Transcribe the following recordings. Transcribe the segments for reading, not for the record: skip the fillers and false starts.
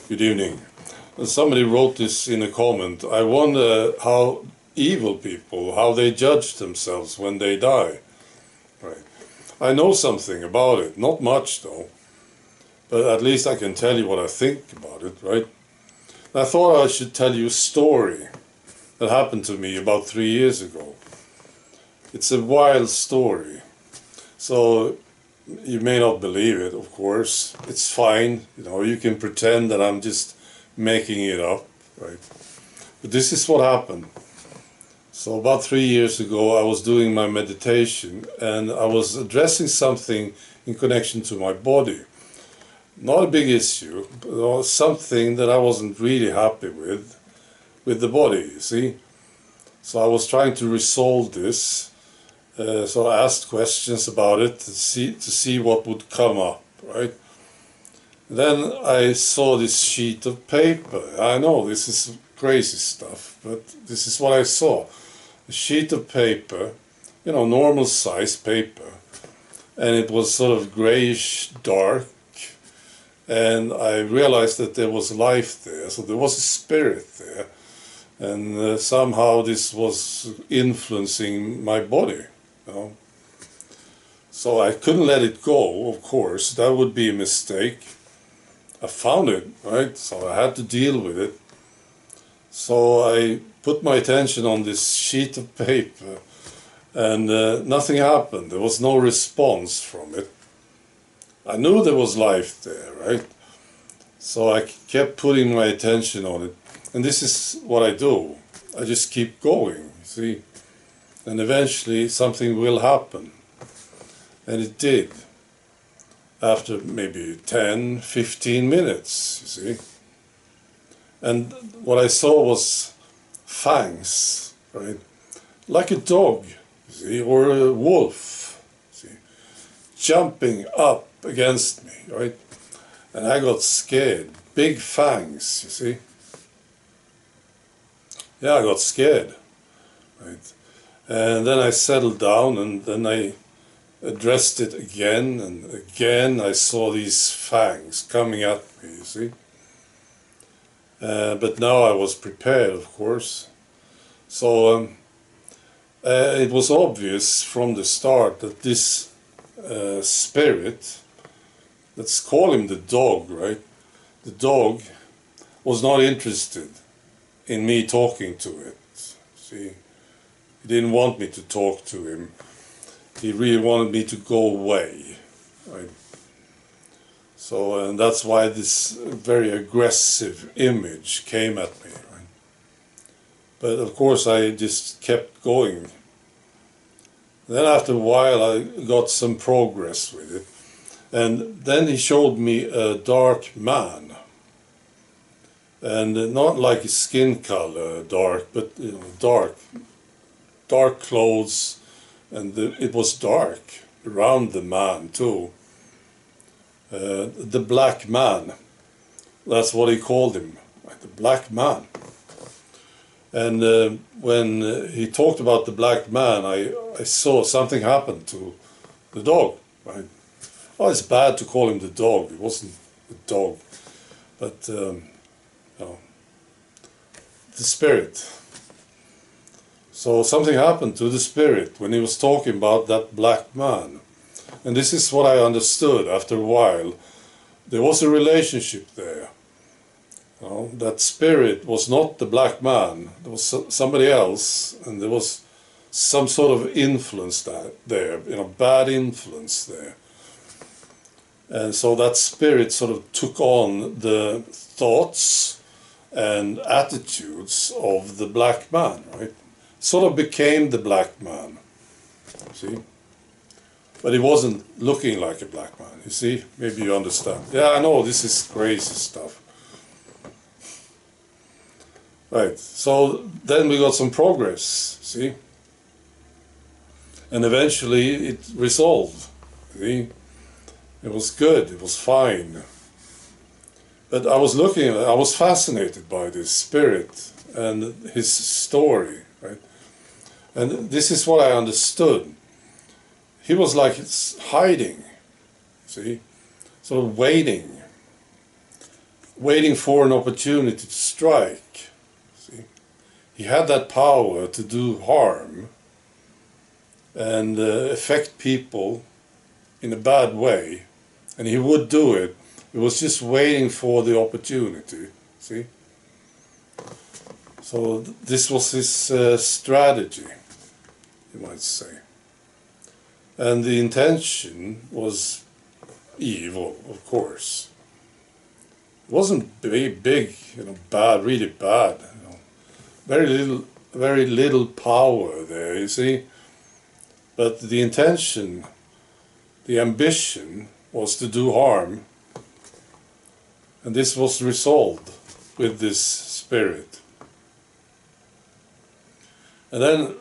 Good evening. Somebody wrote this in a comment. I wonder how evil people, how they judge themselves when they die. Right. I know something about it, not much though, but at least I can tell you what I think about it, right? And I thought I should tell you a story that happened to me about 3 years ago. It's a wild story, so you may not believe it, of course. It's fine, you can pretend that I'm just making it up, right? But this is what happened. So about 3 years ago, I was doing my meditation and I was addressing something in connection to my body. Not a big issue, but something that I wasn't really happy with the body, you see? So I was trying to resolve this. So I asked questions about it to see what would come up, right? Then I saw this sheet of paper. I know this is crazy stuff, but this is what I saw. A sheet of paper, normal size paper, and it was sort of grayish dark, and I realized that there was life there, so there was a spirit there, and somehow this was influencing my body. So I couldn't let it go, of course. That would be a mistake. I found it, right? So I had to deal with it. So I put my attention on this sheet of paper and nothing happened. There was no response from it. I knew there was life there, right? So I kept putting my attention on it. And this is what I do. I just keep going, see? And eventually something will happen. And it did. After maybe 10, 15 minutes, you see. And what I saw was fangs, right? Like a dog, you see, or a wolf, see, jumping up against me, right? And I got scared. Big fangs, you see. Yeah, I got scared, right? And then I settled down, and then I addressed it again, and again I saw these fangs coming at me, you see. But now I was prepared, of course. So it was obvious from the start that this spirit, let's call him the dog, right? The dog was not interested in me talking to it, see. He didn't want me to talk to him. He really wanted me to go away, right? So, and that's why this very aggressive image came at me, right? But of course I just kept going. Then after a while I got some progress with it. And then he showed me a dark man. And not like his skin color dark, but dark clothes, and it was dark around the man too. The black man, that's what he called him, right? The black man. And when he talked about the black man, I saw something happen to the dog, right? Oh, it's bad to call him the dog. It wasn't a dog, but the spirit. So something happened to the spirit when he was talking about that black man. And this is what I understood after a while. There was a relationship there. That spirit was not the black man. There was somebody else, and there was some sort of influence there, bad influence there. And so that spirit sort of took on the thoughts and attitudes of the black man, right? Sort of became the black man, see? But he wasn't looking like a black man, you see? Maybe you understand. Yeah, I know, this is crazy stuff. Right, so then we got some progress, see? And eventually it resolved, see? It was good, it was fine. But I was fascinated by this spirit and his story, right? And this is what I understood. He was like hiding, see, sort of waiting. waiting for an opportunity to strike. See? He had that power to do harm and affect people in a bad way, and he would do it. He was just waiting for the opportunity. See? So this was his strategy, you might say. And the intention was evil, of course. It wasn't big, bad, really bad. Very little power there, you see. But the intention, the ambition, was to do harm, and this was resolved with this spirit. And then,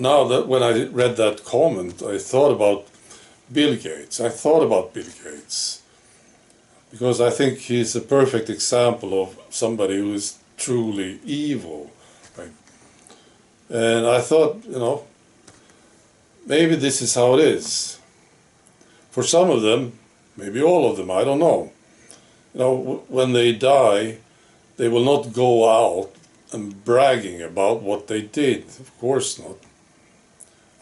now that when I read that comment, I thought about Bill Gates. Because I think he's a perfect example of somebody who is truly evil, right? And I thought, maybe this is how it is. For some of them, maybe all of them, I don't know. When they die, they will not go out and bragging about what they did. Of course not.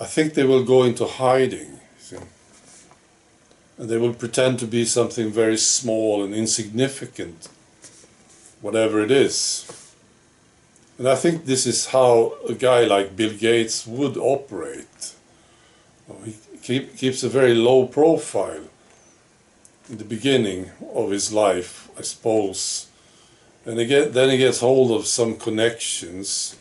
I think they will go into hiding, see? And they will pretend to be something very small and insignificant, whatever it is. And I think this is how a guy like Bill Gates would operate. He keeps a very low profile in the beginning of his life, I suppose. And then he gets hold of some connections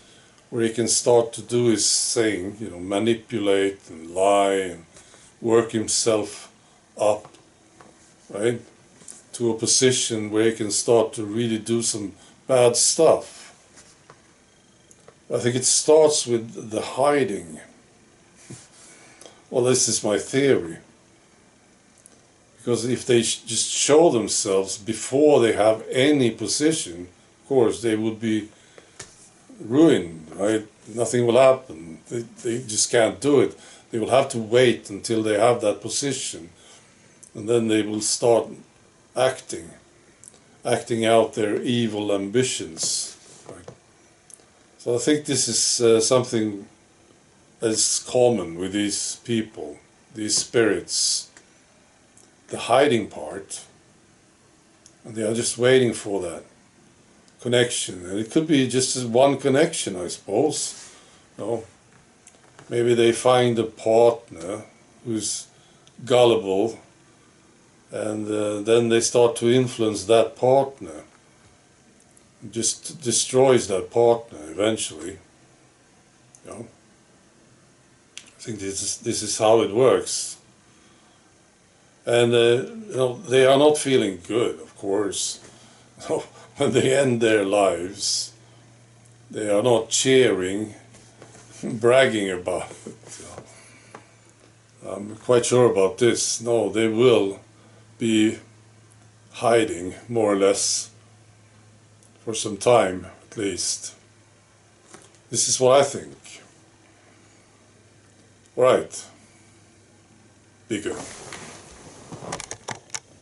where he can start to do his thing, manipulate and lie and work himself up, right, to a position where he can start to really do some bad stuff. I think it starts with the hiding. Well, this is my theory. Because if they just show themselves before they have any position, of course, they would be ruined, right? Nothing will happen. They just can't do it. They will have to wait until they have that position. And then they will start acting out their evil ambitions. Right? So I think this is something that is common with these people, these spirits. The hiding part, and they are just waiting for that connection. And it could be just one connection, I suppose. Maybe they find a partner who's gullible, and then they start to influence that partner. It just destroys that partner eventually. I think this is how it works. And they are not feeling good, of course. When they end their lives, they are not cheering, bragging about it. I'm quite sure about this. No, they will be hiding, more or less, for some time, at least. This is what I think. All right. Be good.